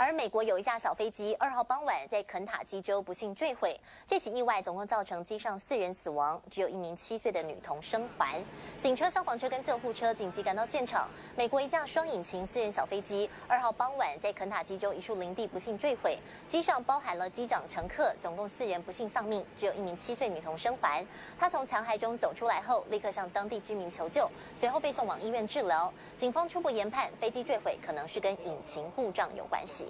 而美国有一架小飞机2号傍晚在肯塔基州不幸坠毁，这起意外总共造成机上4人死亡，只有1名7岁的女童生还。警车、消防车跟救护车紧急赶到现场。美国一架双引擎4人小飞机2号傍晚在肯塔基州一处林地不幸坠毁，机上包含了机长、乘客，总共4人不幸丧命，只有1名7岁女童生还。她从残骸中走出来后，立刻向当地居民求救，随后被送往医院治疗。警方初步研判，飞机坠毁可能是跟引擎故障有关系。